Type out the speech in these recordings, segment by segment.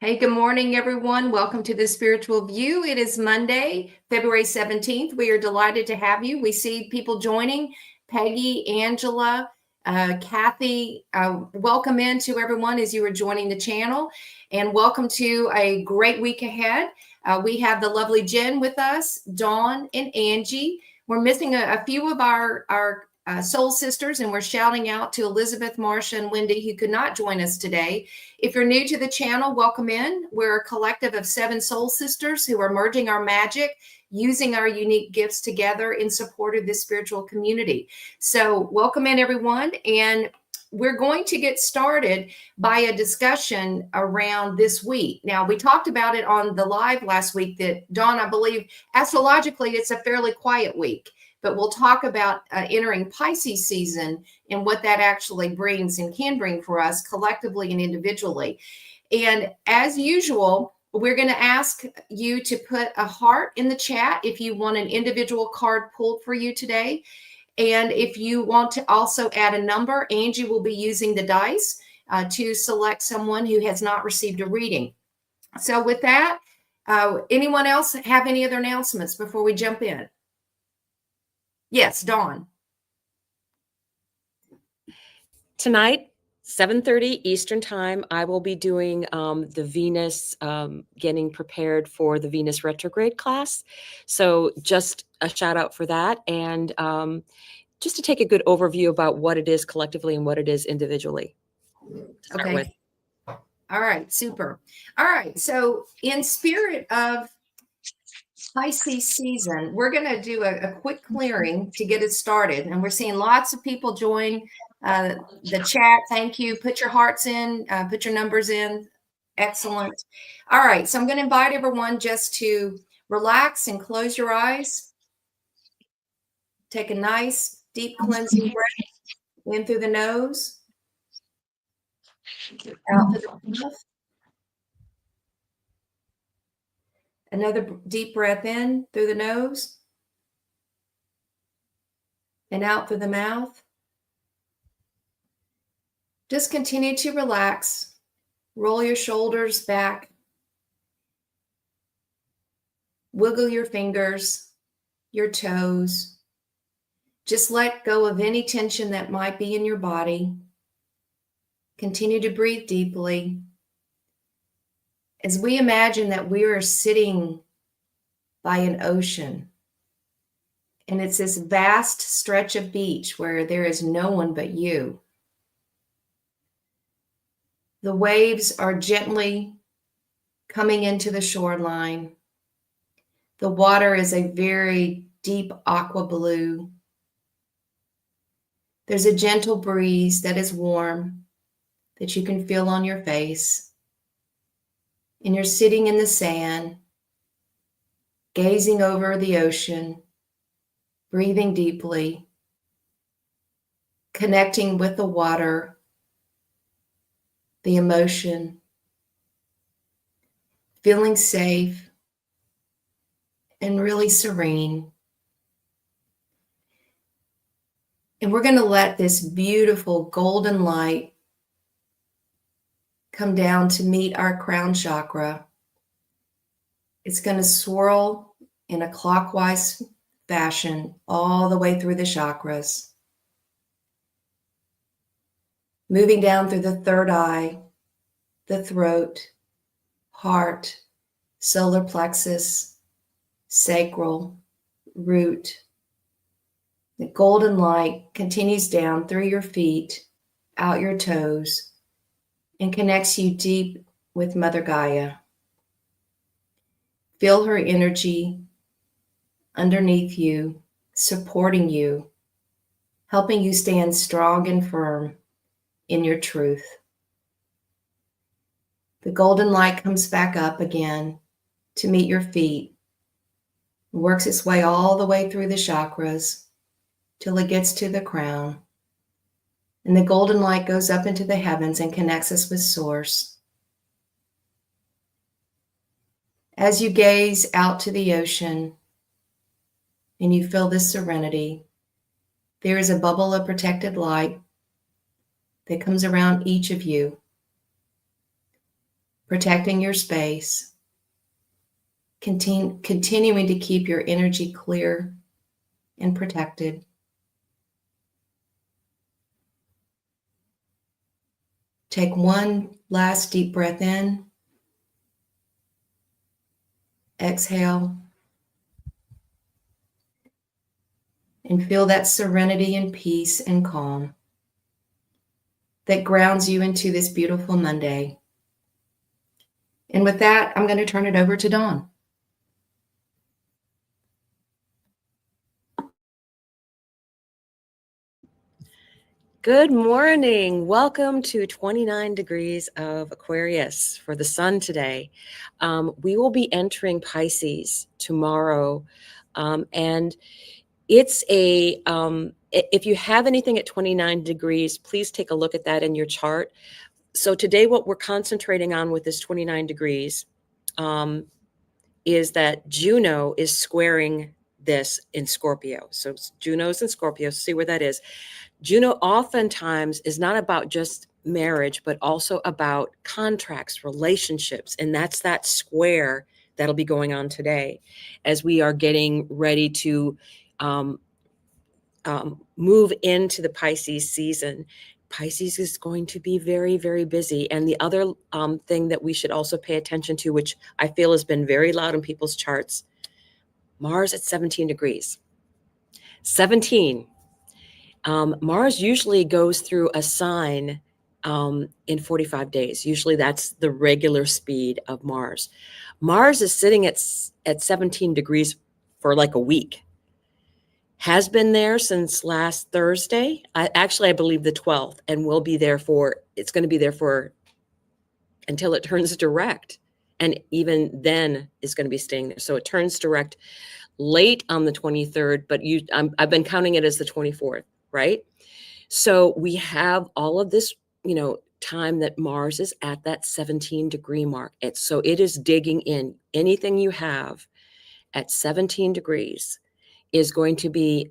Hey, good morning, everyone. Welcome to the Spiritual View. It is Monday, February 17th. We are delighted to have you. We see people joining, Peggy, Angela, Kathy. Welcome in to everyone as you are joining the channel, and welcome to a great week ahead. We have the lovely Jen with us, Dawn and Angie. We're missing a few of our soul sisters, and we're shouting out to Elizabeth, Marcia, and Wendy, who could not join us today. If you're new to the channel, welcome in. We're a collective of 7 soul sisters who are merging our magic, using our unique gifts together in support of this spiritual community. So welcome in, everyone. And we're going to get started by a discussion around this week. Now, we talked about it on the live last week that, Dawn, I believe, astrologically, it's a fairly quiet week. But we'll talk about entering Pisces season and what that actually brings and can bring for us collectively and individually. And as usual, we're going to ask you to put a heart in the chat if you want an individual card pulled for you today. And if you want to also add a number, Angie will be using the dice to select someone who has not received a reading. So with that, anyone else have any other announcements before we jump in? Yes, Dawn. Tonight, 7:30 Eastern Time, I will be doing the Venus, getting prepared for the Venus retrograde class. So just a shout out for that. And just to take a good overview about what it is collectively and what it is individually. Okay. All right, super. All right, so in spirit of Pisces season, we're going to do a quick clearing to get it started. And we're seeing lots of people join the chat. Thank you. Put your hearts in, put your numbers in. Excellent. All right, so I'm going to invite everyone just to relax and close your eyes. Take a nice, deep cleansing breath in through the nose, out through the mouth. Another deep breath in through the nose and out through the mouth. Just continue to relax. Roll your shoulders back. Wiggle your fingers, your toes. Just let go of any tension that might be in your body. Continue to breathe deeply. As we imagine that we are sitting by an ocean, and it's this vast stretch of beach where there is no one but you. The waves are gently coming into the shoreline. The water is a very deep aqua blue. There's a gentle breeze that is warm that you can feel on your face. And you're sitting in the sand, gazing over the ocean, breathing deeply, connecting with the water, the emotion, feeling safe and really serene. And we're going to let this beautiful golden light come down to meet our crown chakra. It's going to swirl in a clockwise fashion all the way through the chakras, moving down through the third eye, the throat, heart, solar plexus, sacral, root. The golden light continues down through your feet, out your toes, and connects you deep with Mother Gaia. Feel her energy underneath you, supporting you, helping you stand strong and firm in your truth. The golden light comes back up again to meet your feet, works its way all the way through the chakras till it gets to the crown. And the golden light goes up into the heavens and connects us with Source. As you gaze out to the ocean and you feel this serenity, there is a bubble of protected light that comes around each of you, protecting your space, continuing to keep your energy clear and protected. Take one last deep breath in. Exhale. And feel that serenity and peace and calm that grounds you into this beautiful Monday. And with that, I'm going to turn it over to Dawn. Good morning. Welcome to 29 degrees of Aquarius for the sun today. We will be entering Pisces tomorrow. And it's if you have anything at 29 degrees, please take a look at that in your chart. So today what we're concentrating on with this 29 degrees is that Juno is squaring this in Scorpio. So Juno's in Scorpio, see where that is. Juno oftentimes is not about just marriage, but also about contracts, relationships. And that's that square that'll be going on today as we are getting ready to move into the Pisces season. Pisces is going to be very, very busy. And the other thing that we should also pay attention to, which I feel has been very loud in people's charts, Mars at 17 degrees. 17. Mars usually goes through a sign in 45 days. Usually that's the regular speed of Mars. Mars is sitting at 17 degrees for like a week. Has been there since last Thursday. I believe the 12th, and will be there it's going to be there for until it turns direct. And even then is going to be staying there. So it turns direct late on the 23rd, but I've been counting it as the 24th. Right? So we have all of this, time that Mars is at that 17 degree mark. So it is digging in. Anything you have at 17 degrees is going to be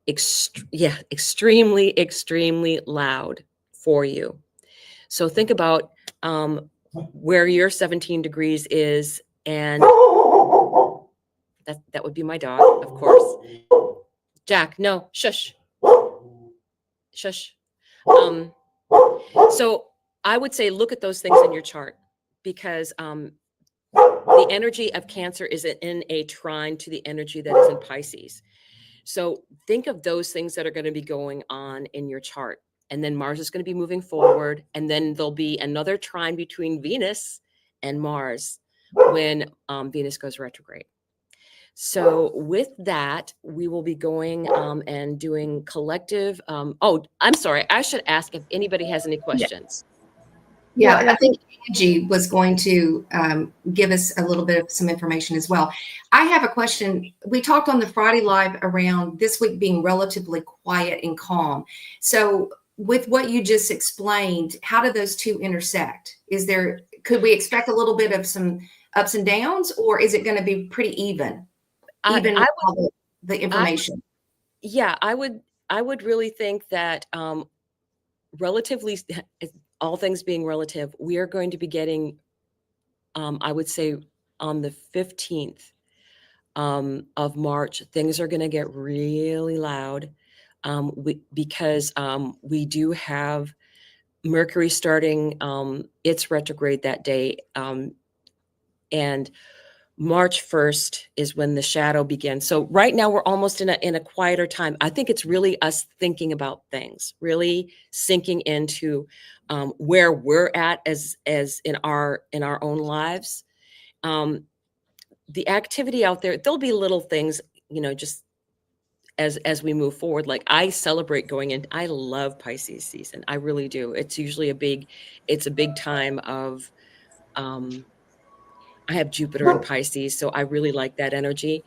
extremely, extremely loud for you. So think about where your 17 degrees is, and that would be my dog, of course. Jack, no, shush. Shush. So I would say look at those things in your chart, because the energy of Cancer is in a trine to the energy that is in Pisces. So think of those things that are going to be going on in your chart. And then Mars is going to be moving forward. And then there'll be another trine between Venus and Mars when Venus goes retrograde. So with that, we will be going and doing collective. I'm sorry. I should ask if anybody has any questions. Yeah, I think Angie was going to give us a little bit of some information as well. I have a question. We talked on the Friday Live around this week being relatively quiet and calm. So with what you just explained, how do those two intersect? Could we expect a little bit of some ups and downs, or is it going to be pretty even? Even with the information. I would really think that relatively, all things being relative, we are going to be getting, I would say on the 15th of March, things are going to get really loud because we do have Mercury starting its retrograde that day. And March 1st is when the shadow begins. So right now we're almost in a quieter time. I think it's really us thinking about things, really sinking into where we're at as in our own lives. The activity out there, there'll be little things, just as we move forward. Like I celebrate going in. I love Pisces season. I really do. It's usually a big time of I have Jupiter in Pisces, so I really like that energy.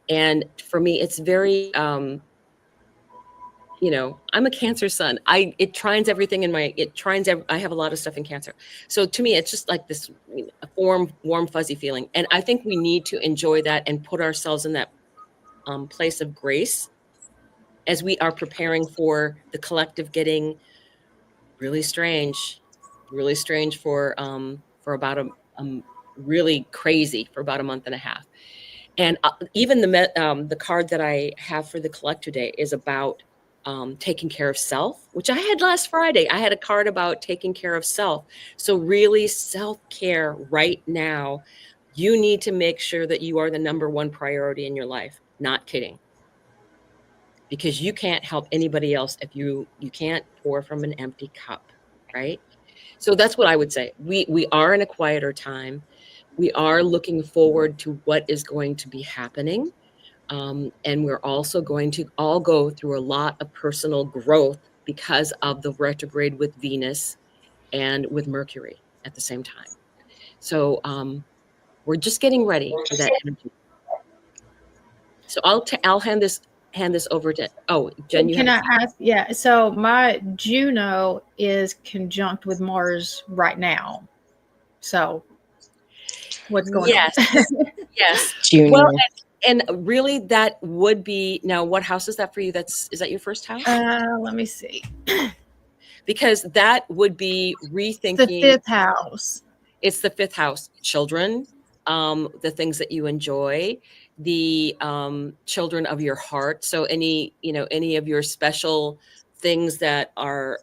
And for me, it's very, I'm a Cancer sun. It trines everything I have a lot of stuff in Cancer. So to me, it's just like this warm, fuzzy feeling. And I think we need to enjoy that and put ourselves in that place of grace as we are preparing for the collective getting really strange for about really crazy for about a month and a half. And even the card that I have for the collector day is about taking care of self, which I had last Friday. I had a card about taking care of self. So really self-care right now. You need to make sure that you are the number one priority in your life. Not kidding. Because you can't help anybody else if you can't pour from an empty cup, right? So that's what I would say. We are in a quieter time. We are looking forward to what is going to be happening. And we're also going to all go through a lot of personal growth because of the retrograde with Venus and with Mercury at the same time. So we're just getting ready for that energy. So I'll hand this over to, Jen, you Can have I ask? Yeah. So my Juno is conjunct with Mars right now. So what's going on? Yes. Junior. Well, and really that would be, now what house is that for you? Is that your first house? Let me see. Because that would be rethinking. The fifth house. It's the fifth house. Children, the things that you enjoy, the children of your heart. So any of your special things that are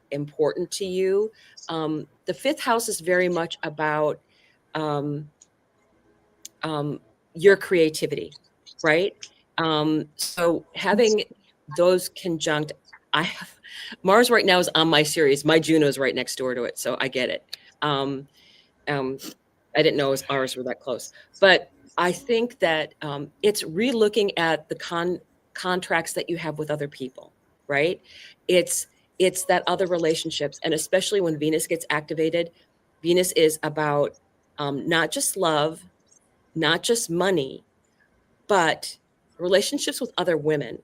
important to you. The fifth house is very much about your creativity, right? So having those conjunct, I have Mars right now is on my series. My Juno is right next door to it, so I get it. I didn't know ours were that close, but I think that it's re-looking at the contracts that you have with other people, right? It's that other relationships, and especially when Venus gets activated, Venus is about not just love, not just money, but relationships with other women.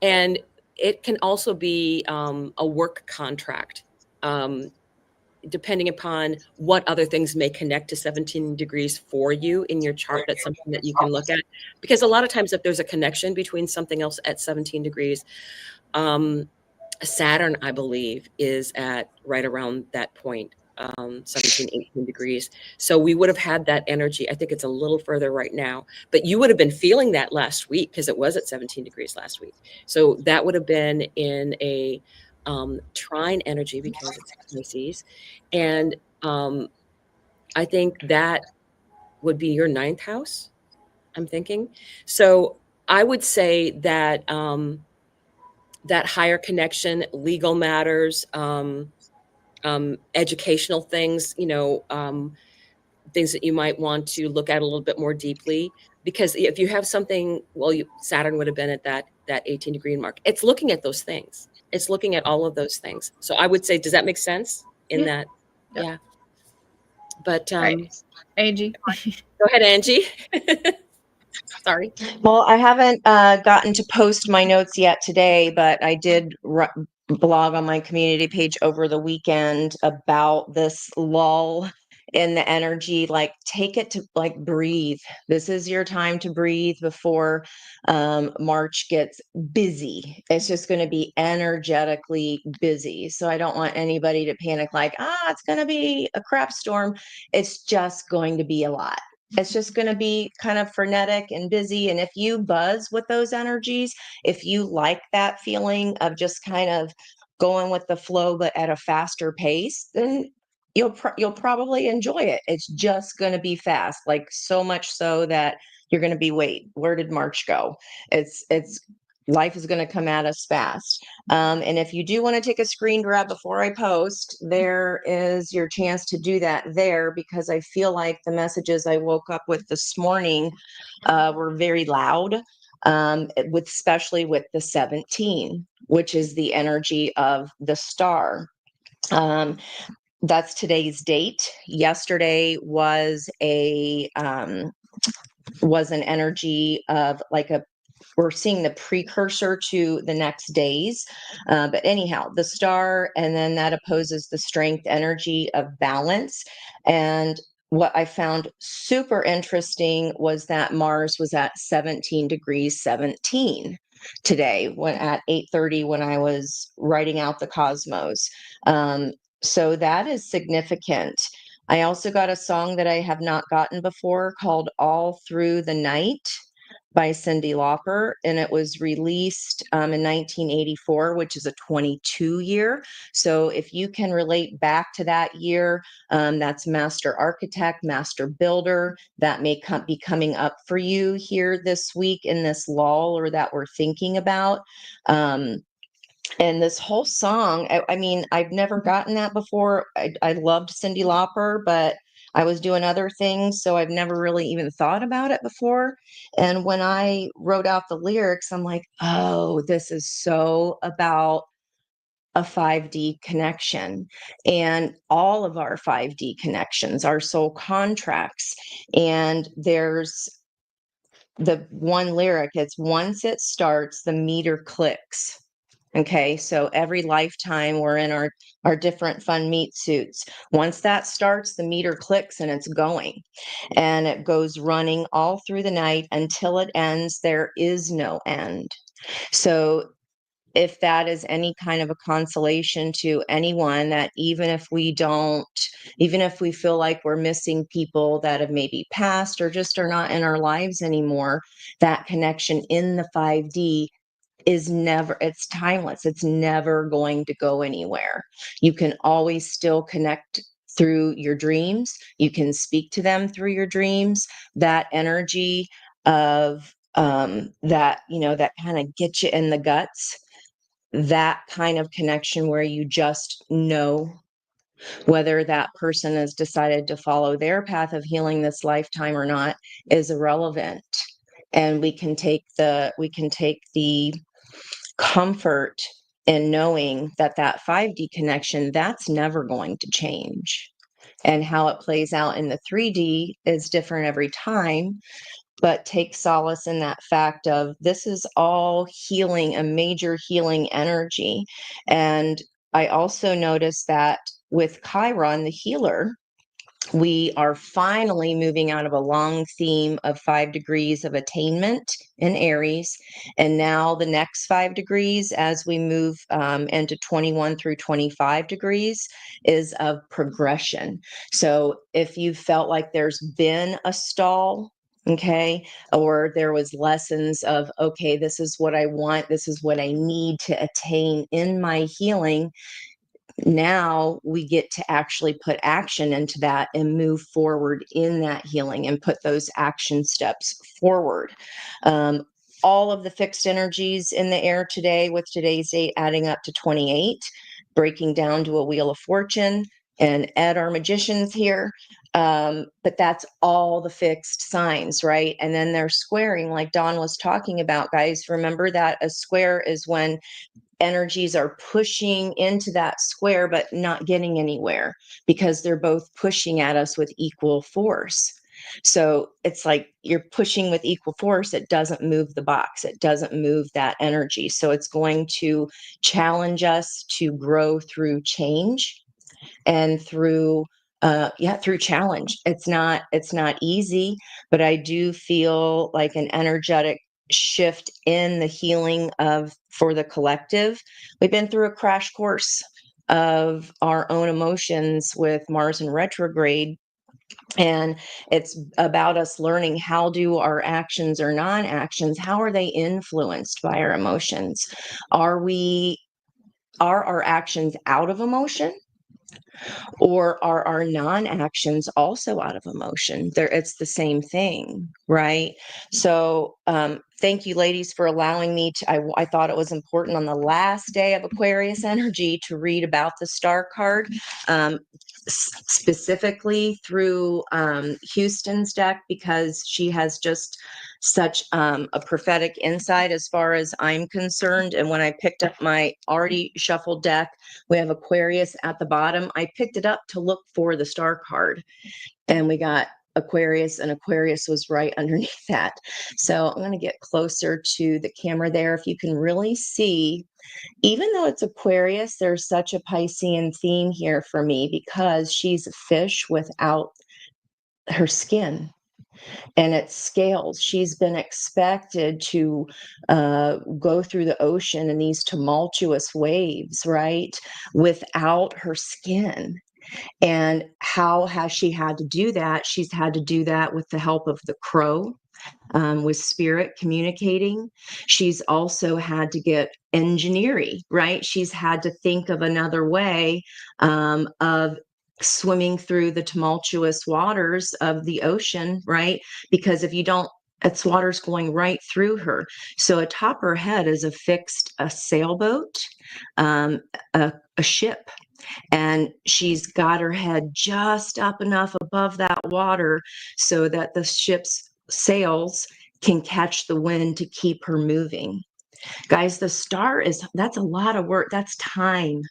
And it can also be a work contract, depending upon what other things may connect to 17 degrees for you in your chart. That's something that you can look at. Because a lot of times if there's a connection between something else at 17 degrees, Saturn, I believe, is at right around that point. 17, 18 degrees. So we would have had that energy. I think it's a little further right now, but you would have been feeling that last week because it was at 17 degrees last week. So that would have been in a trine energy because it's Pisces. And I think that would be your ninth house, I'm thinking. So I would say that that higher connection, legal matters, educational things, things that you might want to look at a little bit more deeply. Because if you have something, Saturn would have been at that 18 degree mark. It's looking at those things. It's looking at all of those things. So I would say, does that make sense in that? Yeah. But Angie. Go ahead, Angie. Sorry. Well, I haven't gotten to post my notes yet today, but I did blog on my community page over the weekend about this lull in the energy. Like, take it to breathe. This is your time to breathe before March gets busy. It's just going to be energetically busy. So I don't want anybody to panic like, it's going to be a crap storm. It's just going to be a lot. It's just going to be kind of frenetic and busy. And if you buzz with those energies, if you like that feeling of just kind of going with the flow, but at a faster pace, then you'll probably enjoy it. It's just going to be fast, like so much so that you're going to be, wait, where did March go? It's life is going to come at us fast. And if you do want to take a screen grab before I post, there is your chance to do that there, because I feel like the messages I woke up with this morning were very loud, especially with the 17, which is the energy of the star. That's today's date. Yesterday was an energy of we're seeing the precursor to the next days. But anyhow, the star, and then that opposes the strength energy of balance. And what I found super interesting was that Mars was at 17 degrees 17 today at 8:30 when I was writing out the cosmos. So that is significant. I also got a song that I have not gotten before called All Through the Night by Cyndi Lauper, and it was released in 1984, which is a 22 year. So if you can relate back to that year, that's Master Architect, Master Builder, that may be coming up for you here this week in this lull or that we're thinking about. And this whole song, I mean, I've never gotten that before. I loved Cyndi Lauper, but I was doing other things, so I've never really even thought about it before. And when I wrote out the lyrics, I'm like, oh, this is so about a 5D connection and all of our 5D connections, our soul contracts. And there's the one lyric, it's once it starts, the meter clicks. Okay, so every lifetime we're in our different fun meat suits. Once that starts, the meter clicks and it's going. And it goes running all through the night until it ends. There is no end. So if that is any kind of a consolation to anyone, that even if we feel like we're missing people that have maybe passed or just are not in our lives anymore, that connection in the 5D it's timeless. It's never going to go anywhere. You can always still connect through your dreams. You can speak to them through your dreams. That energy of that, that kind of gets you in the guts, that kind of connection where you just know whether that person has decided to follow their path of healing this lifetime or not is irrelevant. And we can take the comfort in knowing that 5D connection, that's never going to change. And how it plays out in the 3D is different every time, but take solace in that fact of this is all healing, a major healing energy. And I also noticed that with Chiron, the healer, we are finally moving out of a long theme of 5 degrees of attainment in Aries. And now the next 5 degrees, as we move into 21 through 25 degrees, is of progression. So if you felt like there's been a stall, okay, or there was lessons of, okay, this is what I want, this is what I need to attain in my healing, now we get to actually put action into that and move forward in that healing and put those action steps forward. All of the fixed energies in the air today, with today's date adding up to 28, breaking down to a wheel of fortune, and Ed, our magician's here. But that's all the fixed signs, right? And then they're squaring, like Dawn was talking about, guys. Remember that a square is when energies are pushing into that square, but not getting anywhere because they're both pushing at us with equal force. So it's like you're pushing with equal force. It doesn't move the box. It doesn't move that energy. So it's going to challenge us to grow through change and through challenge. It's not easy, but I do feel like an energetic shift in the healing for the collective. We've been through a crash course of our own emotions with Mars in retrograde, and it's about us learning, how do our actions or non-actions, how are they influenced by our emotions? Are our actions out of emotion? Or are our non-actions also out of emotion? It's the same thing, right? So thank you, ladies, for allowing me to, I thought it was important on the last day of Aquarius energy to read about the star card, specifically through Houston's deck, because she has just such a prophetic insight as far as I'm concerned. And when I picked up my already shuffled deck, we have Aquarius at the bottom. I picked it up to look for the star card, and we got Aquarius, and Aquarius was right underneath that. So I'm going to get closer to the camera there. If you can really see, even though it's Aquarius, there's such a Piscean theme here for me, because she's a fish without her skin and its scales. She's been expected to go through the ocean in these tumultuous waves, right, without her skin. And how has she had to do that? She's had to do that with the help of the crow, with spirit communicating. She's also had to get engineering, right? She's had to think of another way of swimming through the tumultuous waters of the ocean, right? Because if you don't, it's water's going right through her. So atop her head is affixed a sailboat, a ship, and she's got her head just up enough above that water so that the ship's sails can catch the wind to keep her moving. Guys, the star that's a lot of work. That's time.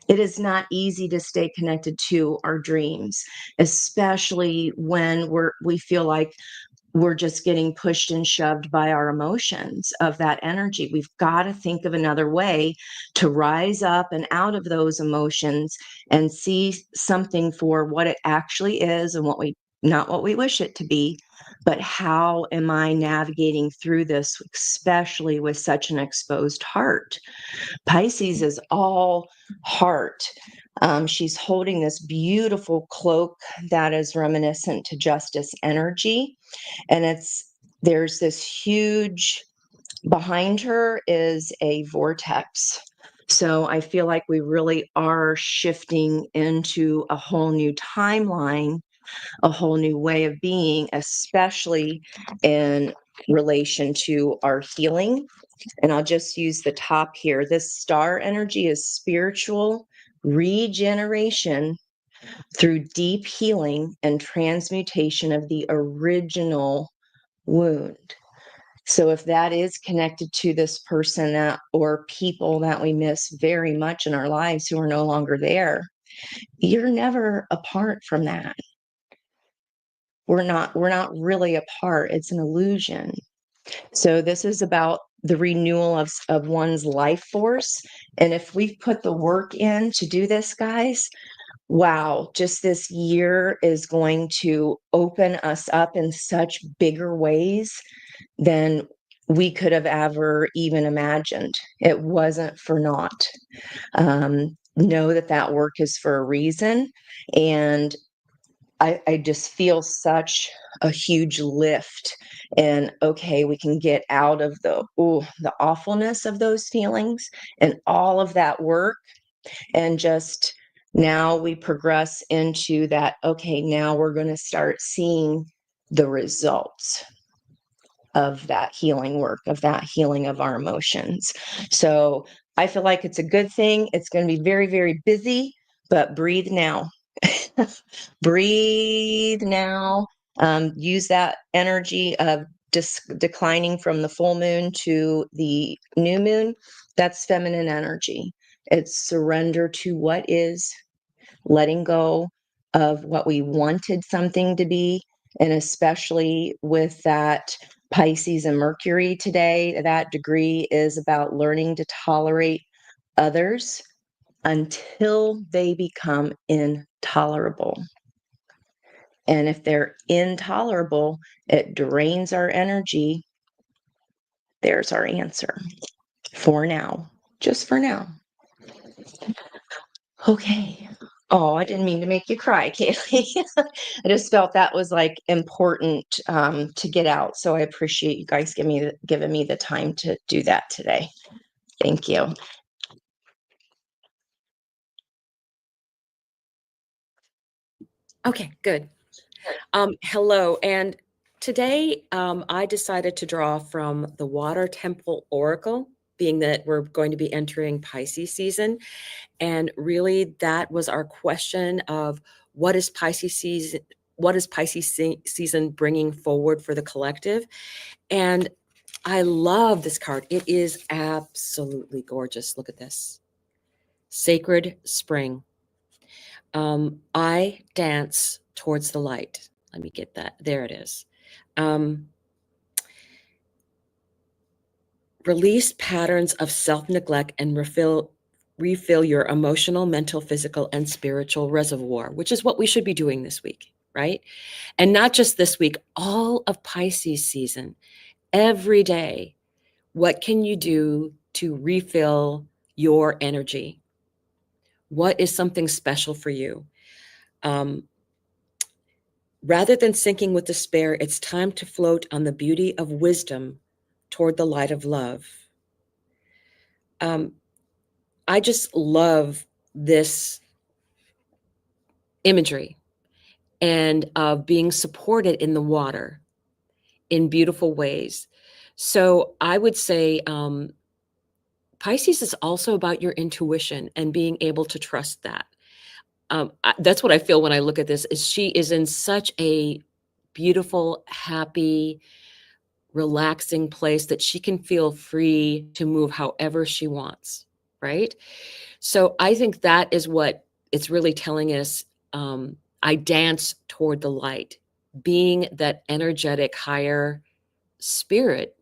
It is not easy to stay connected to our dreams, especially when we feel like we're just getting pushed and shoved by our emotions of that energy. We've got to think of another way to rise up and out of those emotions and see something for what it actually is, and not what we wish it to be, but how am I navigating through this, especially with such an exposed heart. Pisces is all heart. She's holding this beautiful cloak that is reminiscent to justice energy. And there's this huge, behind her is a vortex. So I feel like we really are shifting into a whole new timeline, a whole new way of being, especially in relation to our healing. And I'll just use the top here. This star energy is spiritual regeneration through deep healing and transmutation of the original wound. So if that is connected to this person or people that we miss very much in our lives who are no longer there, you're never apart from that. We're not really apart. It's an illusion. So this is about the renewal of one's life force. And if we put the work in to do this, guys, wow, just this year is going to open us up in such bigger ways than we could have ever even imagined. It wasn't for naught. Know that work is for a reason. And I just feel such a huge lift, and okay, we can get out of the awfulness of those feelings and all of that work, and just now we progress into that. Okay, now we're going to start seeing the results of that healing work, of that healing of our emotions. So I feel like it's a good thing. It's going to be very, very busy, but breathe now. Breathe now. Use that energy of declining from the full moon to the new moon. That's feminine energy. It's surrender to what is, letting go of what we wanted something to be. And especially with that Pisces and Mercury today, that degree is about learning to tolerate others until they become intolerable. And if they're intolerable, it drains our energy. There's our answer for now, just for now. Okay. Oh, I didn't mean to make you cry, Kaylee. I just felt that was like important to get out. So I appreciate you guys giving me the time to do that today. Thank you. Okay, good. Hello. And today I decided to draw from the Water Temple Oracle, being that we're going to be entering Pisces season. And really that was our question of what is Pisces season bringing forward for the collective? And I love this card. It is absolutely gorgeous. Look at this. Sacred Spring. I dance towards the light. Let me get that. There it is. Release patterns of self-neglect and refill your emotional, mental, physical, and spiritual reservoir, which is what we should be doing this week, right? And not just this week, all of Pisces season, every day. What can you do to refill your energy? What is something special for you? Rather than sinking with despair, it's time to float on the beauty of wisdom toward the light of love. I just love this imagery and of being supported in the water in beautiful ways. So I would say Pisces is also about your intuition and being able to trust that. That's what I feel when I look at this, is she is in such a beautiful, happy, relaxing place that she can feel free to move however she wants, right? So I think that is what it's really telling us. I dance toward the light, being that energetic higher spirit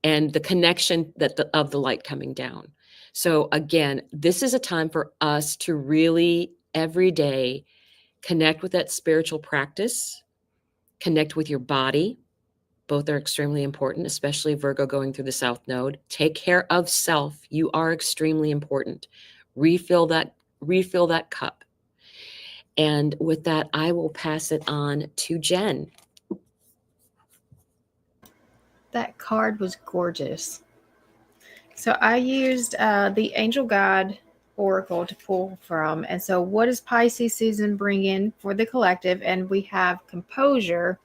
and the connection of the light coming down. So again, this is a time for us to really every day connect with that spiritual practice, connect with your body. Both are extremely important, especially Virgo going through the South Node. Take care of self. You are extremely important. Refill that cup. And with that, I will pass it on to Jen. That card was gorgeous. So I used the Angel Guide Oracle to pull from. And so what does Pisces season bring in for the collective? And we have composure.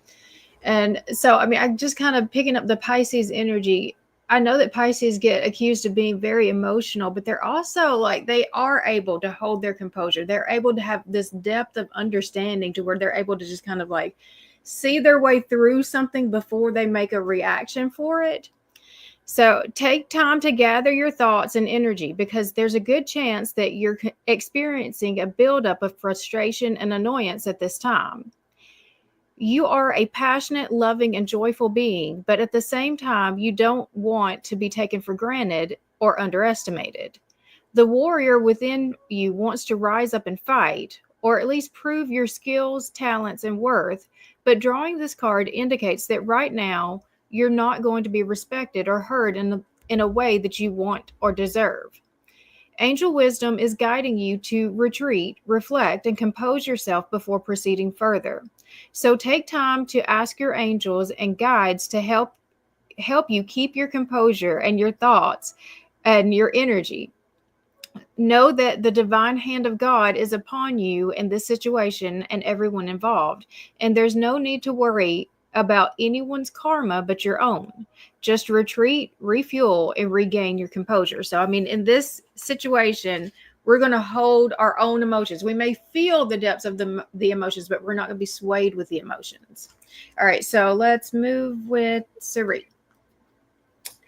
And so, I mean, I'm just kind of picking up the Pisces energy. I know that Pisces get accused of being very emotional, but they're also like, they are able to hold their composure. They're able to have this depth of understanding to where they're able to just kind of like see their way through something before they make a reaction for it. So take time to gather your thoughts and energy, because there's a good chance that you're experiencing a buildup of frustration and annoyance at this time. You are a passionate, loving, and joyful being, but at the same time, you don't want to be taken for granted or underestimated. The warrior within you wants to rise up and fight, or at least prove your skills, talents, and worth, but drawing this card indicates that right now, you're not going to be respected or heard in a way that you want or deserve. Angel wisdom is guiding you to retreat, reflect, and compose yourself before proceeding further. So take time to ask your angels and guides to help you keep your composure and your thoughts and your energy. Know that the divine hand of God is upon you in this situation and everyone involved, and there's no need to worry about anyone's karma but your own. Just retreat, refuel, and regain your composure. So, I mean, in this situation, we're going to hold our own emotions. We may feel the depths of the emotions, but we're not going to be swayed with the emotions. All right, so let's move with Sari.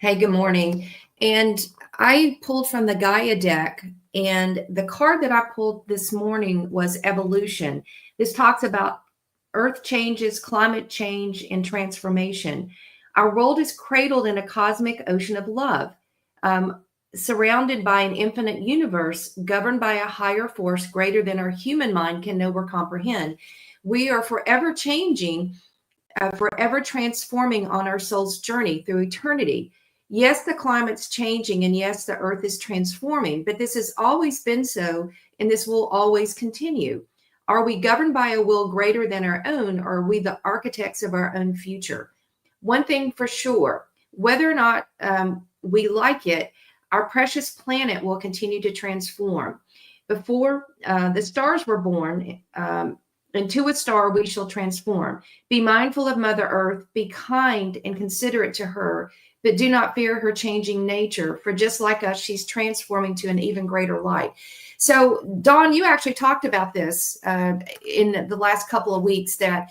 Hey, good morning. And I pulled from the Gaia deck, and the card that I pulled this morning was evolution. This talks about earth changes, climate change, and transformation. Our world is cradled in a cosmic ocean of love, surrounded by an infinite universe, governed by a higher force greater than our human mind can know or comprehend. We are forever changing, forever transforming on our soul's journey through eternity. Yes, the climate's changing, and yes, the earth is transforming, but this has always been so, and this will always continue. Are we governed by a will greater than our own, or are we the architects of our own future? One thing for sure, whether or not we like it, our precious planet will continue to transform. Before the stars were born, into a star we shall transform. Be mindful of Mother Earth, be kind and considerate to her, but do not fear her changing nature, for just like us, she's transforming to an even greater light. So, Dawn, you actually talked about this in the last couple of weeks, that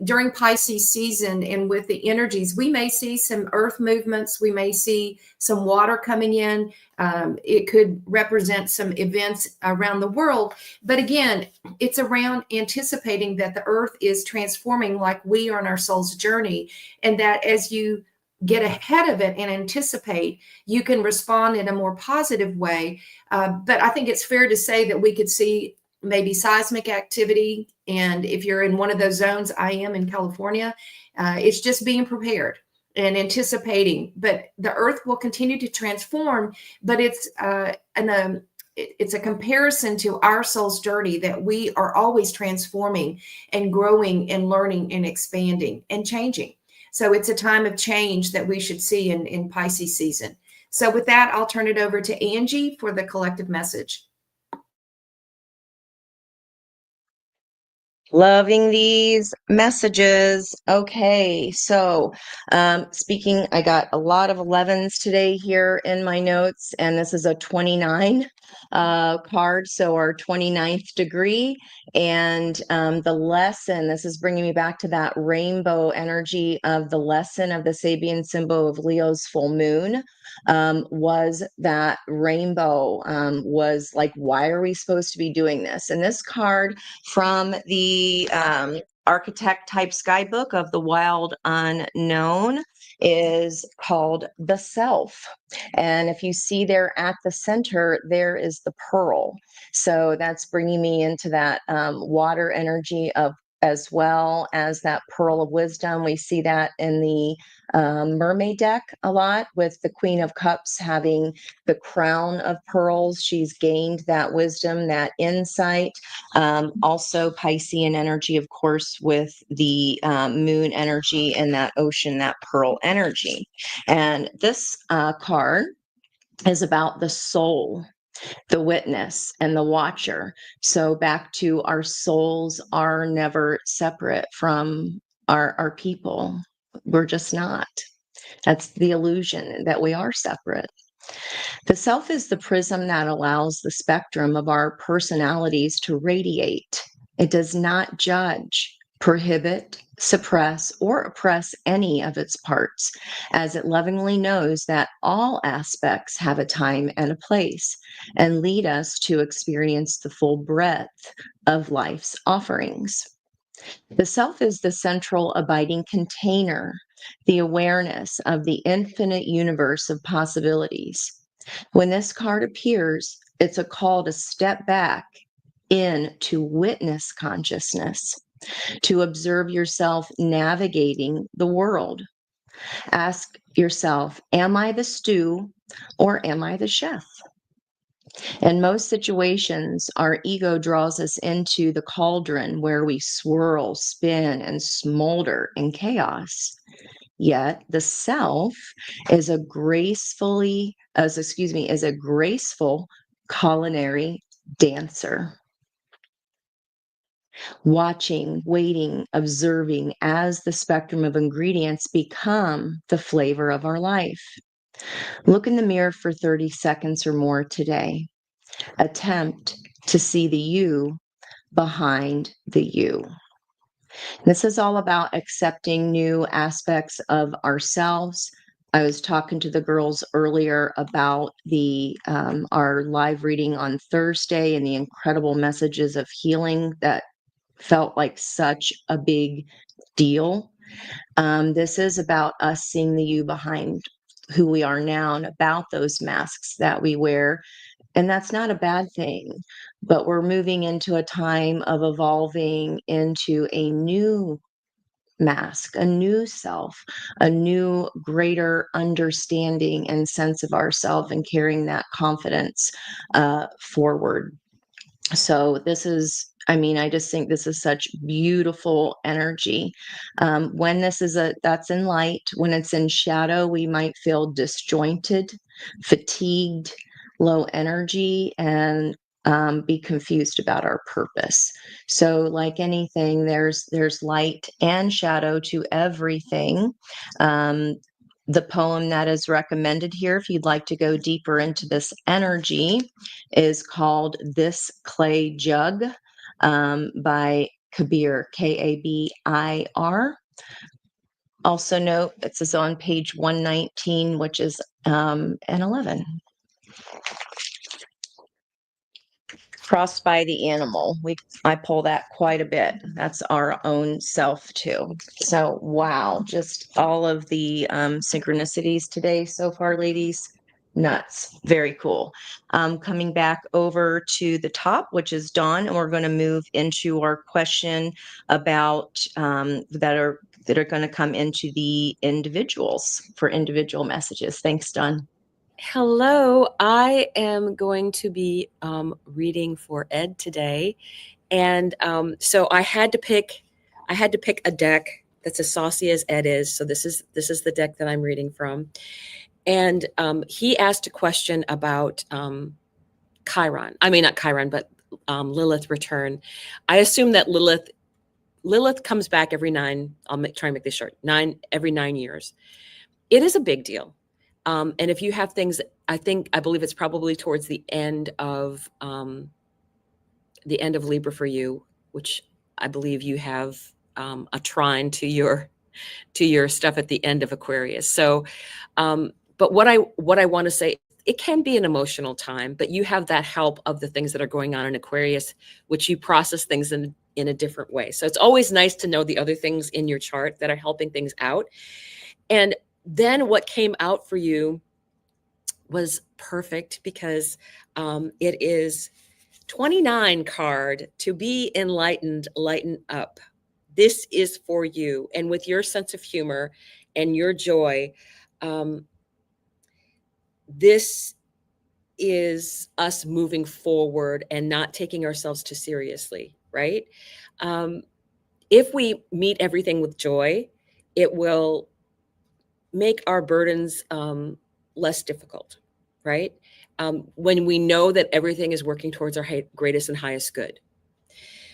during Pisces season and with the energies, we may see some earth movements. We may see some water coming in. It could represent some events around the world. But again, it's around anticipating that the earth is transforming like we are on our soul's journey. And that as you get ahead of it and anticipate, you can respond in a more positive way. But I think it's fair to say that we could see maybe seismic activity. And if you're in one of those zones, I am in California, it's just being prepared and anticipating. But the earth will continue to transform, but it's it's a comparison to our soul's journey, that we are always transforming and growing and learning and expanding and changing. So it's a time of change that we should see in Pisces season. So with that, I'll turn it over to Angie for the collective message. Loving these messages. Okay, so speaking, I got a lot of 11s today here in my notes, and this is a 29 card, so our 29th degree. And the lesson, this is bringing me back to that rainbow energy of the lesson of the Sabian symbol of Leo's full moon. Was that rainbow, was like, why are we supposed to be doing this? And this card from the architect type sky book of the wild unknown is called the self. And if you see there at the center, there is the pearl. So that's bringing me into that water energy of, as well as that pearl of wisdom. We see that in the mermaid deck a lot, with the Queen of Cups having the crown of pearls. She's gained that wisdom, that insight. Also Piscean energy, of course, with the moon energy and that ocean, that pearl energy. And this card is about the soul, the witness, and the watcher. So back to our souls are never separate from our people. We're just not. That's the illusion, that we are separate. The self is the prism that allows the spectrum of our personalities to radiate. It does not judge, prohibit, suppress, or oppress any of its parts, as it lovingly knows that all aspects have a time and a place, and lead us to experience the full breadth of life's offerings. The self is the central abiding container, the awareness of the infinite universe of possibilities. When this card appears, it's a call to step back into witness consciousness, to observe yourself navigating the world. Ask yourself, am I the stew or am I the chef? In most situations, our ego draws us into the cauldron where we swirl, spin, and smolder in chaos. Yet the self is a graceful culinary dancer. Watching, waiting, observing as the spectrum of ingredients become the flavor of our life. Look in the mirror for 30 seconds or more today. Attempt to see the you behind the you. This is all about accepting new aspects of ourselves. I was talking to the girls earlier about the our live reading on Thursday and the incredible messages of healing that felt like such a big deal. This is about us seeing the you behind who we are now, and about those masks that we wear. And that's not a bad thing, but we're moving into a time of evolving into a new mask, a new self, a new greater understanding and sense of ourself, and carrying that confidence forward. So this is, I just think this is such beautiful energy. When this is that's in light. When it's in shadow, we might feel disjointed, fatigued, low energy, and be confused about our purpose. So like anything, there's light and shadow to everything. The poem that is recommended here, if you'd like to go deeper into this energy, is called This Clay Jug by Kabir, Kabir. Also note, this is on page 119, which is an 11. Crossed by the animal. I pull that quite a bit. That's our own self too. So wow, just all of the synchronicities today so far, ladies. Nuts. Very cool. Coming back over to the top, which is Dawn, and we're going to move into our question about that are going to come into the individuals for individual messages. Thanks, Dawn. Hello, I am going to be reading for Ed today, and so I had to pick a deck that's as saucy as Ed is. So this is the deck that I'm reading from, and he asked a question about Chiron. I mean, not Chiron, but Lilith return. I assume that Lilith comes back every 9. Try and make this short. Every 9 years. It is a big deal. And if you have things, I believe it's probably towards the end of Libra for you, which I believe you have a trine to your stuff at the end of Aquarius. So, but what I want to say, it can be an emotional time, but you have that help of the things that are going on in Aquarius, which you process things in a different way. So it's always nice to know the other things in your chart that are helping things out. And then what came out for you was perfect, because it is 29 card, to be enlightened, lighten up. This is for you. And with your sense of humor and your joy, this is us moving forward and not taking ourselves too seriously, right? If we meet everything with joy, it will make our burdens less difficult, right? When we know that everything is working towards our greatest and highest good.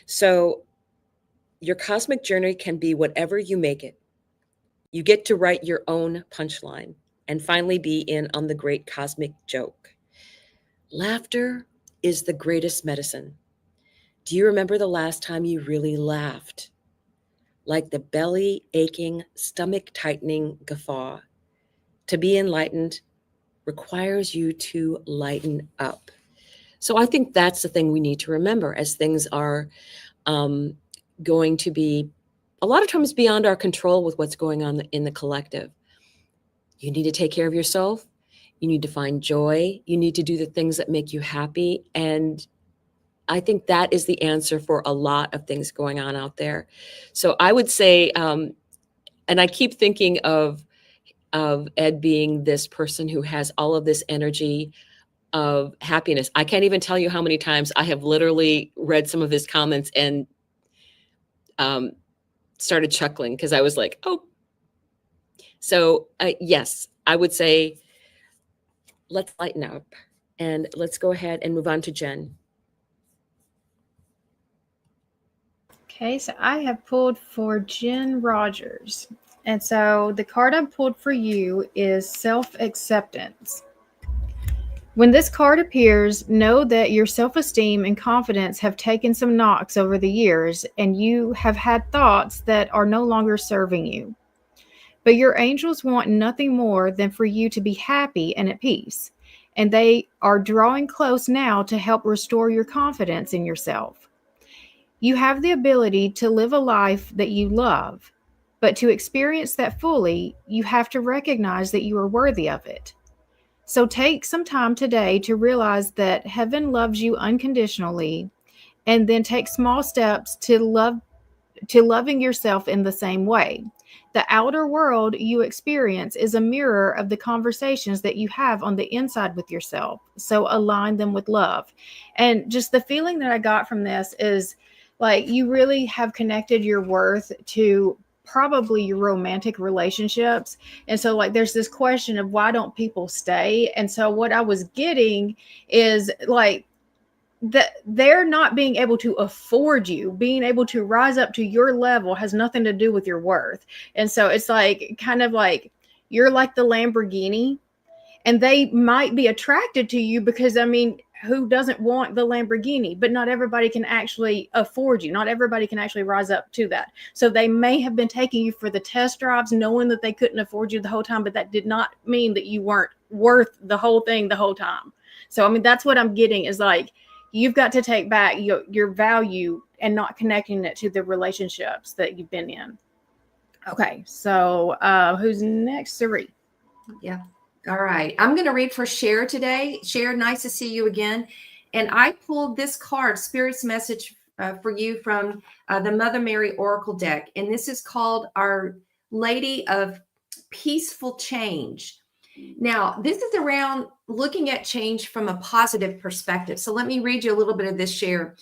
So your cosmic journey can be whatever you make it. You get to write your own punchline and finally be in on the great cosmic joke. Laughter is the greatest medicine. Do you remember the last time you really laughed? Like the belly aching, stomach tightening guffaw. To be enlightened requires you to lighten up. So I think that's the thing we need to remember as things are going to be a lot of times beyond our control with what's going on in the collective. You need to take care of yourself. You need to find joy. You need to do the things that make you happy. And I think that is the answer for a lot of things going on out there. So I would say, and I keep thinking of Ed being this person who has all of this energy of happiness. I can't even tell you how many times I have literally read some of his comments and started chuckling because I was like, oh. So yes, I would say let's lighten up and let's go ahead and move on to Jen. Okay, so I have pulled for Jen Rogers. And so the card I pulled for you is self-acceptance. When this card appears, know that your self-esteem and confidence have taken some knocks over the years, and you have had thoughts that are no longer serving you. But your angels want nothing more than for you to be happy and at peace, and they are drawing close now to help restore your confidence in yourself. You have the ability to live a life that you love, but to experience that fully, you have to recognize that you are worthy of it. So take some time today to realize that heaven loves you unconditionally, and then take small steps to loving yourself in the same way. The outer world you experience is a mirror of the conversations that you have on the inside with yourself. So align them with love. And just the feeling that I got from this is like you really have connected your worth to probably your romantic relationships. And so like there's this question of why don't people stay? And so what I was getting is like that they're not being able to afford you. Being able to rise up to your level has nothing to do with your worth. And so it's like kind of like you're like the Lamborghini, and they might be attracted to you because, I mean, who doesn't want the Lamborghini? But not everybody can actually afford you. Not everybody can actually rise up to that. So they may have been taking you for the test drives, knowing that they couldn't afford you the whole time, but that did not mean that you weren't worth the whole thing the whole time. So, I mean, that's what I'm getting is like, you've got to take back your value and not connecting it to the relationships that you've been in. Okay, so who's next? Sari. Yeah. All right. I'm going to read for Cher today. Cher, nice to see you again. And I pulled this card, Spirit's Message for you from the Mother Mary Oracle deck. And this is called Our Lady of Peaceful Change. Now, this is around looking at change from a positive perspective. So let me read you a little bit of this share.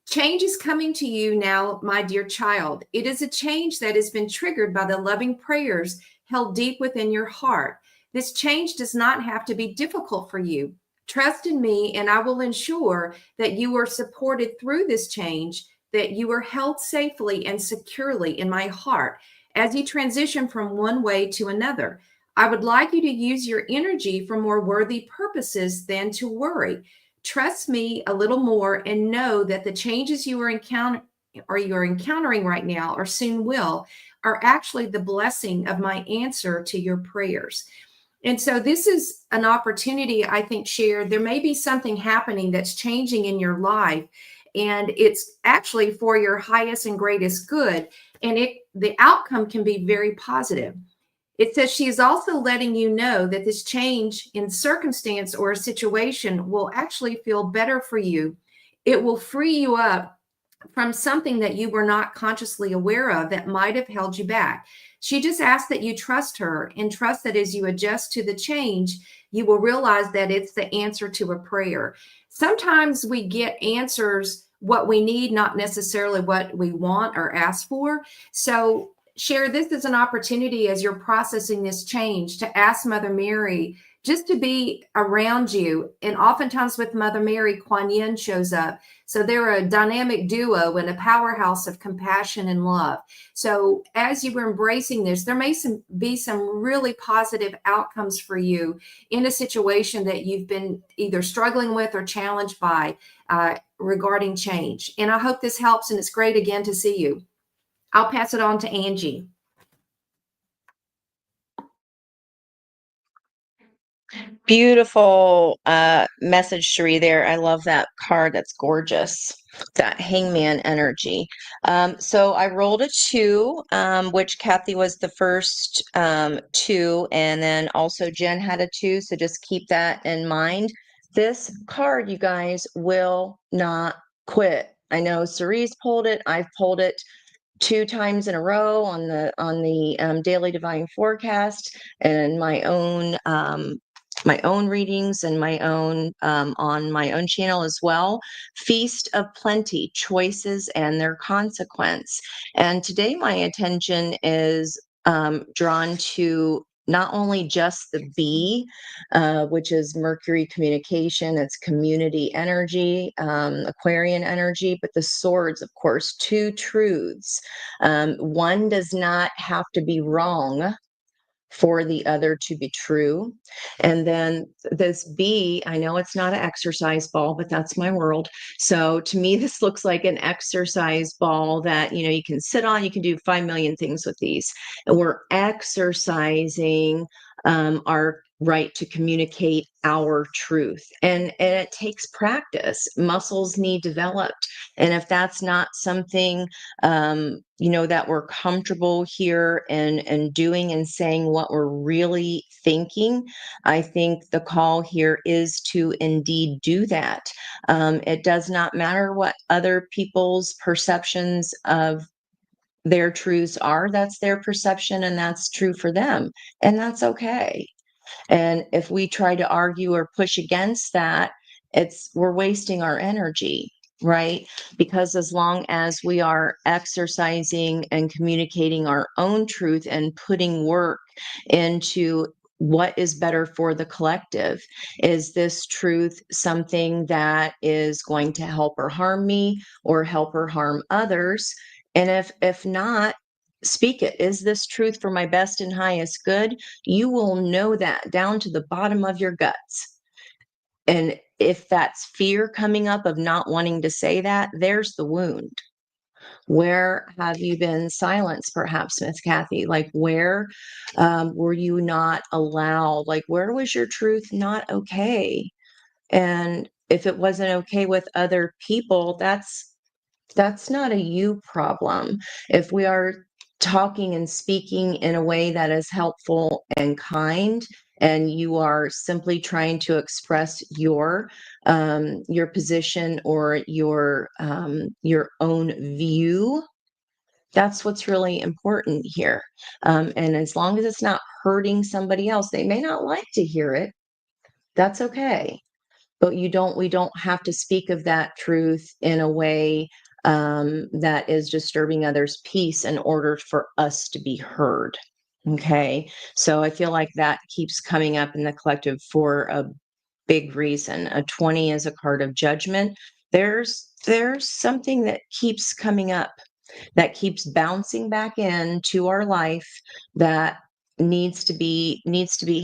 Change is coming to you now, my dear child. It is a change that has been triggered by the loving prayers held deep within your heart. This change does not have to be difficult for you. Trust in me, and I will ensure that you are supported through this change, that you are held safely and securely in my heart as you transition from one way to another. I would like you to use your energy for more worthy purposes than to worry. Trust me a little more and know that the changes you're encountering right now, or soon will, are actually the blessing of my answer to your prayers. And so this is an opportunity, I think, Cher. There may be something happening that's changing in your life, and it's actually for your highest and greatest good. And the outcome can be very positive. It says she is also letting you know that this change in circumstance or a situation will actually feel better for you. It will free you up from something that you were not consciously aware of that might have held you back. She just asks that you trust her and trust that as you adjust to the change, you will realize that it's the answer to a prayer. Sometimes we get answers, what we need, not necessarily what we want or ask for. So Cher, this is an opportunity as you're processing this change to ask Mother Mary just to be around you. And oftentimes with Mother Mary, Kuan Yin shows up. So they're a dynamic duo and a powerhouse of compassion and love. So as you were embracing this, there may be some really positive outcomes for you in a situation that you've been either struggling with or challenged by regarding change. And I hope this helps, and it's great again to see you. I'll pass it on to Angie. Beautiful message, Cherie, there. I love that card. That's gorgeous. That hangman energy. So I rolled a 2, which Kathy was the first 2, and then also Jen had a 2. So just keep that in mind. This card, you guys, will not quit. I know Cerie's pulled it. I've pulled it 2 times in a row on the daily divine forecast, and my own readings, and my own on my own channel as well. Feast of Plenty, choices and their consequence. And today my attention is drawn to not only just the B, which is Mercury communication, it's community energy, Aquarian energy, but the swords, of course, 2 truths. One does not have to be wrong for the other to be true. And then this B, I know it's not an exercise ball, but that's my world. So to me, this looks like an exercise ball that, you can sit on. You can do 5 million things with these. And we're exercising our right to communicate our truth. And it takes practice. Muscles need developed. And if that's not something, that we're comfortable here and doing and saying what we're really thinking, I think the call here is to indeed do that. It does not matter what other people's perceptions of their truths are. That's their perception, and that's true for them. And that's okay. And if we try to argue or push against that, we're wasting our energy, right? Because as long as we are exercising and communicating our own truth and putting work into what is better for the collective, is this truth something that is going to help or harm me, or help or harm others? And if not, speak it. Is this truth for my best and highest good? You will know that down to the bottom of your guts. And if that's fear coming up of not wanting to say that, there's the wound. Where have you been silenced, perhaps, Miss Kathy? Like, where were you not allowed? Like, where was your truth not okay? And if it wasn't okay with other people, that's not a you problem. If we are talking and speaking in a way that is helpful and kind, and you are simply trying to express your position or your own view, That's what's really important here. And as long as it's not hurting somebody else, they may not like to hear it. That's okay. But we don't have to speak of that truth in a way that is disturbing others' peace in order for us to be heard. Okay. So I feel like that keeps coming up in the collective for a big reason. A 20 is a card of judgment. There's something that keeps coming up, that keeps bouncing back into our life, that needs to be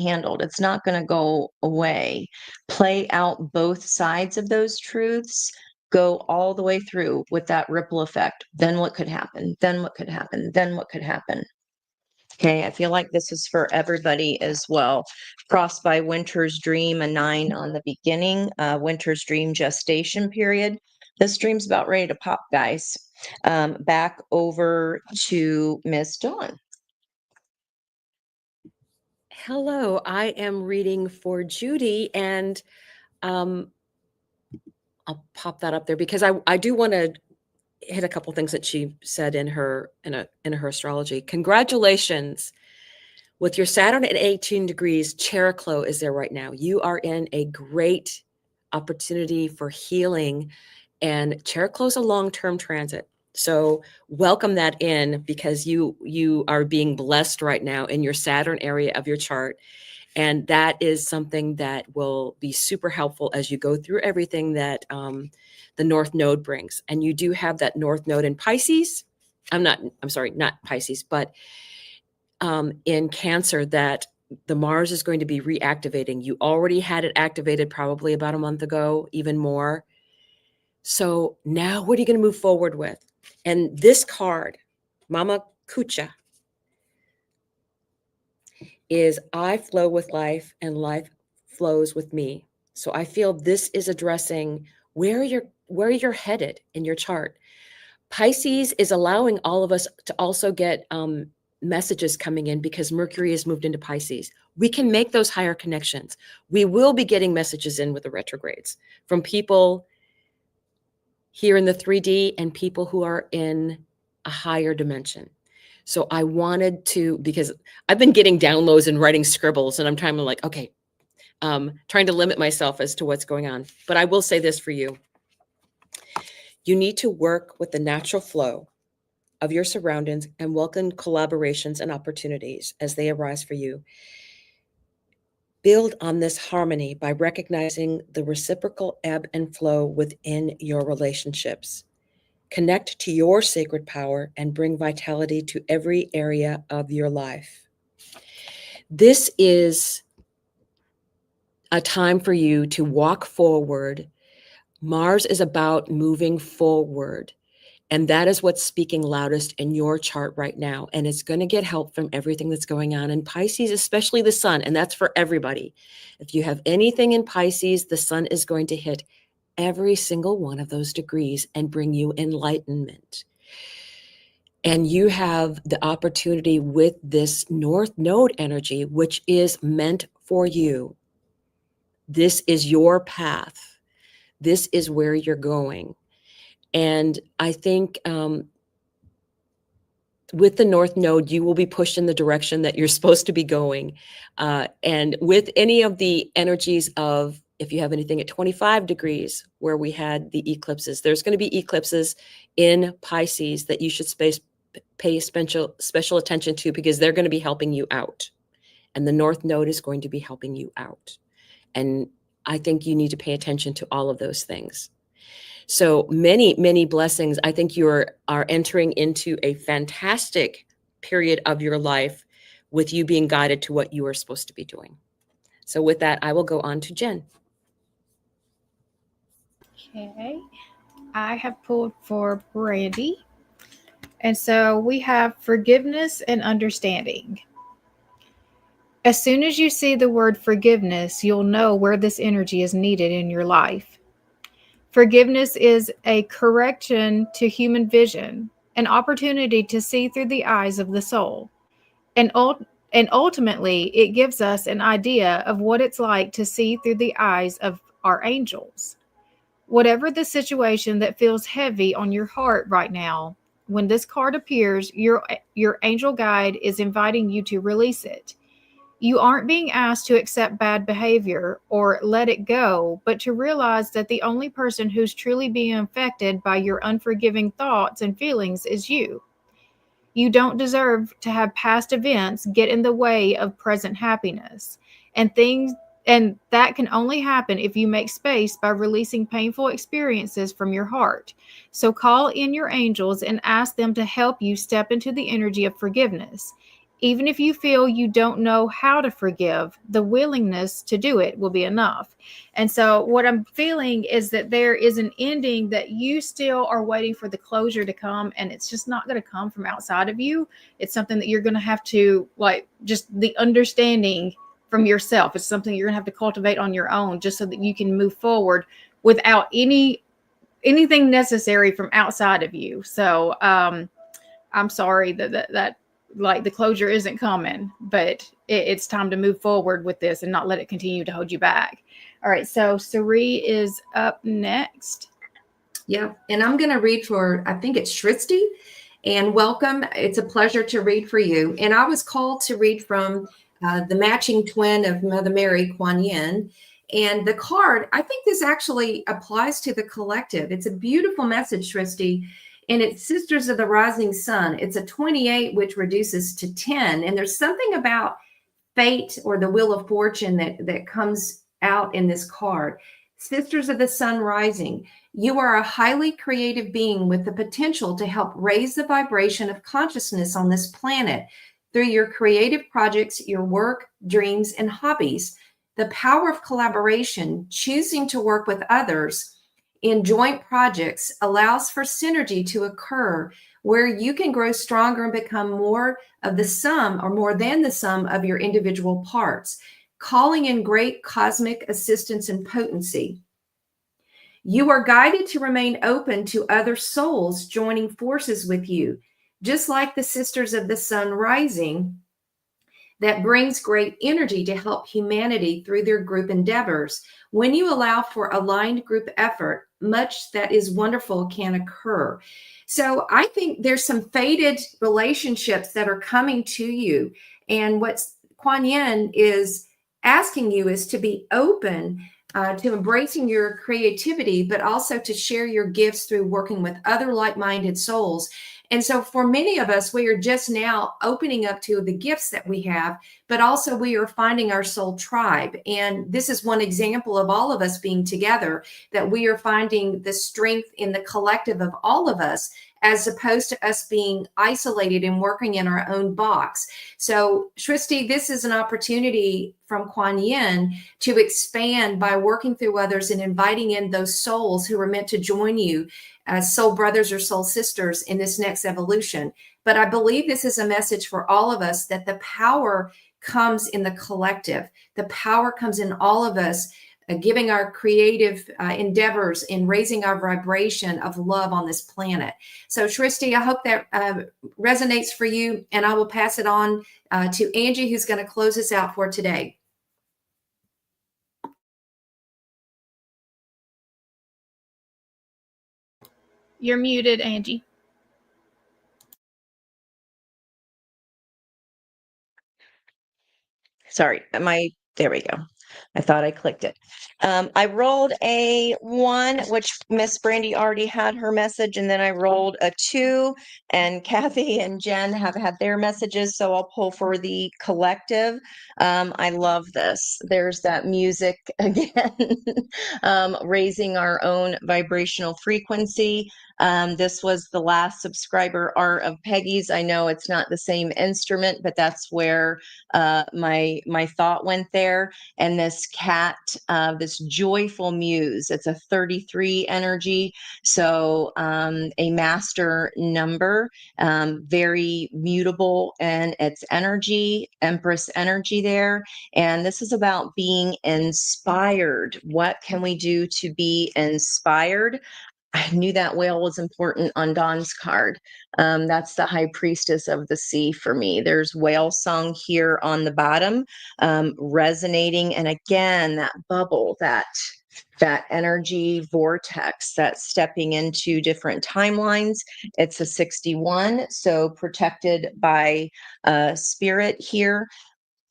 handled. It's not going to go away. Play out both sides of those truths, go all the way through with that ripple effect. Then what could happen? Then what could happen? Then what could happen? Okay, I feel like this is for everybody as well. Crossed by Winter's Dream, a 9 on the beginning, Winter's Dream gestation period. This dream's about ready to pop, guys. Back over to Miss Dawn. Hello, I am reading for Judy, and I'll pop that up there because I do want to hit a couple things that she said in her astrology. Congratulations. With your Saturn at 18 degrees, Chakra is there right now. You are in a great opportunity for healing, and Chakra is a long-term transit. So welcome that in, because you are being blessed right now in your Saturn area of your chart. And that is something that will be super helpful as you go through everything that the North Node brings. And you do have that North Node in Pisces. I'm sorry, not Pisces, but in Cancer, that the Mars is going to be reactivating. You already had it activated probably about a month ago, even more. So now what are you going to move forward with? And this card, Mama Kucha, is I flow with life and life flows with me. So I feel this is addressing where you're headed in your chart. Pisces is allowing all of us to also get messages coming in because Mercury has moved into Pisces. We can make those higher connections. We will be getting messages in with the retrogrades from people here in the 3D and people who are in a higher dimension. So I wanted to, because I've been getting downloads and writing scribbles, and I'm trying to like, okay, trying to limit myself as to what's going on. But I will say this for you. You need to work with the natural flow of your surroundings and welcome collaborations and opportunities as they arise for you. Build on this harmony by recognizing the reciprocal ebb and flow within your relationships. Connect to your sacred power and bring vitality to every area of your life. This is a time for you to walk forward. Mars is about moving forward. And that is what's speaking loudest in your chart right now. And it's going to get help from everything that's going on in Pisces, especially the sun. And that's for everybody. If you have anything in Pisces, the sun is going to hit every single one of those degrees and bring you enlightenment. And you have the opportunity with this North Node energy, which is meant for you. This is your path. This is where you're going. And I think with the North Node, you will be pushed in the direction that you're supposed to be going. And with any of the energies of, if you have anything at 25 degrees, where we had the eclipses, there's going to be eclipses in Pisces that you should pay special attention to, because they're going to be helping you out. And the North Node is going to be helping you out. And I think you need to pay attention to all of those things. So many, many blessings. I think you are entering into a fantastic period of your life with you being guided to what you are supposed to be doing. So with that, I will go on to Jen. Okay. I have pulled for Brandy. And so we have forgiveness and understanding. As soon as you see the word forgiveness, you'll know where this energy is needed in your life. Forgiveness is a correction to human vision, an opportunity to see through the eyes of the soul. And ultimately, it gives us an idea of what it's like to see through the eyes of our angels. Whatever the situation that feels heavy on your heart right now, when this card appears, your angel guide is inviting you to release it. You aren't being asked to accept bad behavior or let it go, but to realize that the only person who's truly being affected by your unforgiving thoughts and feelings is you. You don't deserve to have past events get in the way of present happiness. And that can only happen if you make space by releasing painful experiences from your heart. So call in your angels and ask them to help you step into the energy of forgiveness. Even if you feel you don't know how to forgive, the willingness to do it will be enough. And so what I'm feeling is that there is an ending that you still are waiting for the closure to come, and it's just not going to come from outside of you. It's something that you're going to have to, like, just the understanding from yourself. It's something you're going to have to cultivate on your own, just so that you can move forward without anything necessary from outside of you. So I'm sorry that like the closure isn't coming, but it's time to move forward with this and not let it continue to hold you back. All right, so Sari is up next. Yeah, and I'm going to read for, I think it's Shristi, and welcome. It's a pleasure to read for you. And I was called to read from the matching twin of Mother Mary, Kuan Yin. And the card, I think this actually applies to the collective. It's a beautiful message, Shristi. And it's Sisters of the Rising Sun. It's a 28, which reduces to 10. And there's something about fate or the wheel of fortune that comes out in this card. Sisters of the Sun Rising. You are a highly creative being with the potential to help raise the vibration of consciousness on this planet through your creative projects, your work, dreams, and hobbies. The power of collaboration, choosing to work with others in joint projects, allows for synergy to occur where you can grow stronger and become more of the sum or more than the sum of your individual parts, calling in great cosmic assistance and potency. You are guided to remain open to other souls joining forces with you, just like the Sisters of the Sun Rising, that brings great energy to help humanity through their group endeavors. When you allow for aligned group effort, much that is wonderful can occur. So I think there's some fated relationships that are coming to you. And what Kuan Yin is asking you is to be open to embracing your creativity, but also to share your gifts through working with other like-minded souls. And so for many of us, we are just now opening up to the gifts that we have, but also we are finding our soul tribe. And this is one example of all of us being together, that we are finding the strength in the collective of all of us, as opposed to us being isolated and working in our own box. So Shristi, this is an opportunity from Kuan Yin to expand by working through others and inviting in those souls who are meant to join you as soul brothers or soul sisters in this next evolution. But I believe this is a message for all of us, that the power comes in the collective. The power comes in all of us, giving our creative endeavors in raising our vibration of love on this planet. So Shristi, I hope that resonates for you, and I will pass it on to Angie, who's going to close us out for today. You're muted, Angie. Sorry, there we go. I thought I clicked it. I rolled a 1, which Miss Brandy already had her message, and then I rolled a 2, and Kathy and Jen have had their messages, so I'll pull for the collective. I love this. There's that music again, raising our own vibrational frequency. This was the last subscriber art of Peggy's. I know it's not the same instrument, but that's where my thought went there. And this cat, this joyful muse, it's a 33 energy. So a master number, very mutable in its energy, Empress energy there. And this is about being inspired. What can we do to be inspired? I knew that whale was important on Dawn's card. That's the high priestess of the sea for me. There's whale song here on the bottom, resonating. And again, that bubble, that that energy vortex that's stepping into different timelines. It's a 61, so protected by spirit here.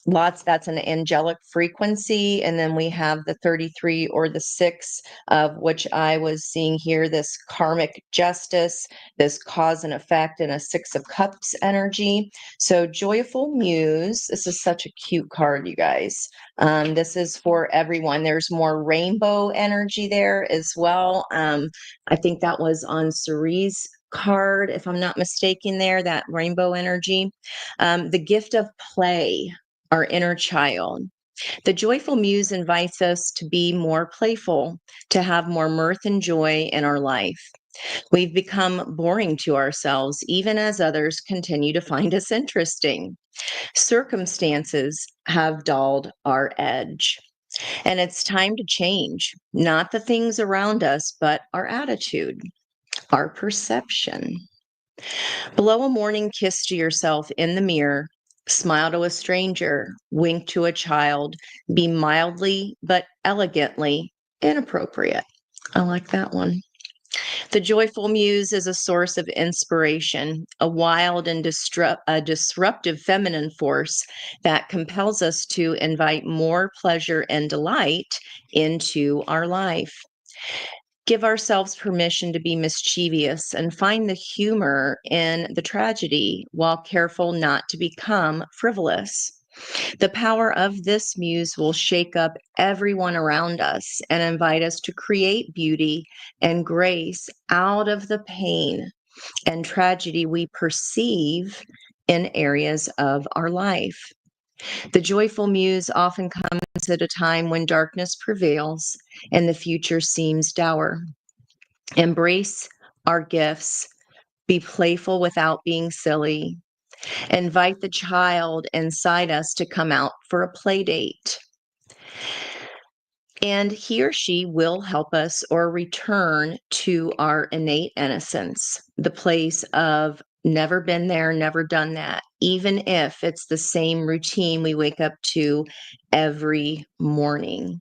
That's an angelic frequency. And then we have the 33 or the 6, of which I was seeing here, this karmic justice, this cause and effect, and a 6 of cups energy. So joyful muse, this is such a cute card, you guys. This is for everyone. There's more rainbow energy there as well. I think that was on Cerie's card, if I'm not mistaken there, that rainbow energy. The gift of play, our inner child. The joyful muse invites us to be more playful, to have more mirth and joy in our life. We've become boring to ourselves, even as others continue to find us interesting. Circumstances have dulled our edge. And it's time to change, not the things around us, but our attitude, our perception. Blow a morning kiss to yourself in the mirror, smile to a stranger, wink to a child, be mildly but elegantly inappropriate. I like that one. The joyful muse is a source of inspiration, a wild and disruptive feminine force that compels us to invite more pleasure and delight into our life. Give ourselves permission to be mischievous and find the humor in the tragedy while careful not to become frivolous. The power of this muse will shake up everyone around us and invite us to create beauty and grace out of the pain and tragedy we perceive in areas of our life. The joyful muse often comes at a time when darkness prevails and the future seems dour. Embrace our gifts. Be playful without being silly. Invite the child inside us to come out for a play date. And he or she will help us or return to our innate innocence, the place of never been there, never done that, even if it's the same routine we wake up to every morning.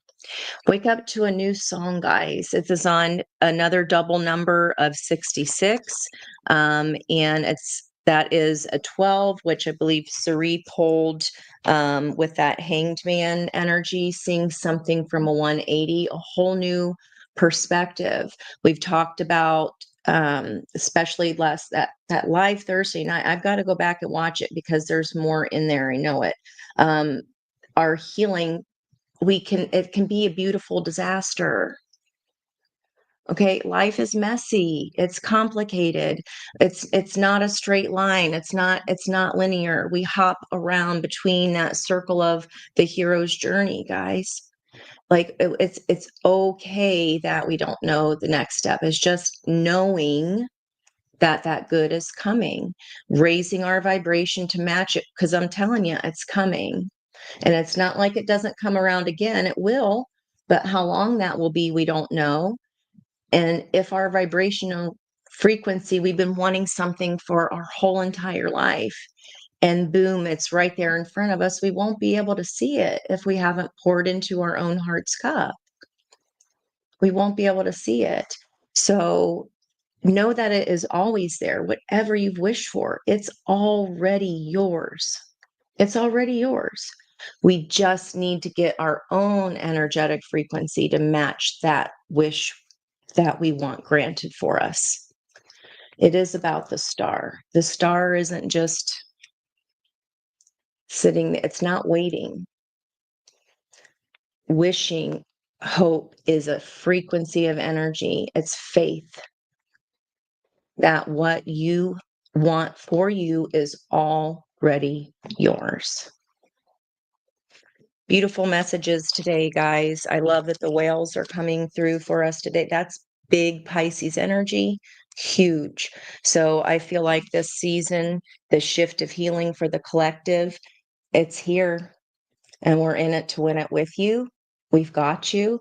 Wake up to a new song, guys. It is on another double number of 66. And that is a 12, which I believe Cerie pulled with that hanged man energy, seeing something from a 180, a whole new perspective. We've talked about especially that live Thursday night. I've got to go back and watch it because there's more in there. I know it. Our healing, it can be a beautiful disaster. Okay, life is messy, it's complicated, it's not a straight line, it's not linear. We hop around between that circle of the hero's journey, guys. Like it's okay that we don't know the next step. It's just knowing that good is coming, raising our vibration to match it, because I'm telling you, it's coming. And it's not like it doesn't come around again. It will, but how long that will be, we don't know. And if our vibrational frequency, we've been wanting something for our whole entire life, and boom, it's right there in front of us, we won't be able to see it if we haven't poured into our own heart's cup. We won't be able to see it. So know that it is always there. Whatever you've wished for, it's already yours. It's already yours. We just need to get our own energetic frequency to match that wish that we want granted for us. It is about the star. The star isn't just sitting, it's not waiting. Wishing, hope is a frequency of energy. It's faith that what you want for you is already yours. Beautiful messages today, guys. I love that the whales are coming through for us today. That's big Pisces energy, huge. So I feel like this season, the shift of healing for the collective, it's here, and we're in it to win it with you. We've got you.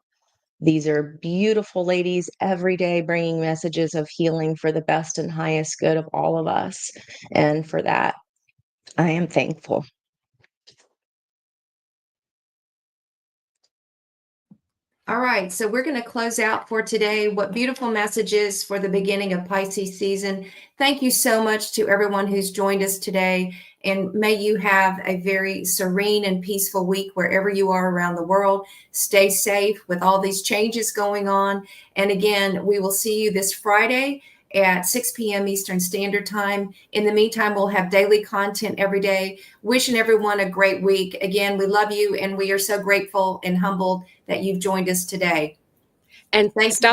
These are beautiful ladies every day bringing messages of healing for the best and highest good of all of us. And for that, I am thankful. All right, so we're going to close out for today. What beautiful messages for the beginning of Pisces season. Thank you so much to everyone who's joined us today. And may you have a very serene and peaceful week wherever you are around the world. Stay safe with all these changes going on. And again, we will see you this Friday at 6 p.m. Eastern Standard Time. In the meantime, we'll have daily content every day. Wishing everyone a great week. Again, we love you and we are so grateful and humbled that you've joined us today. And Thank stop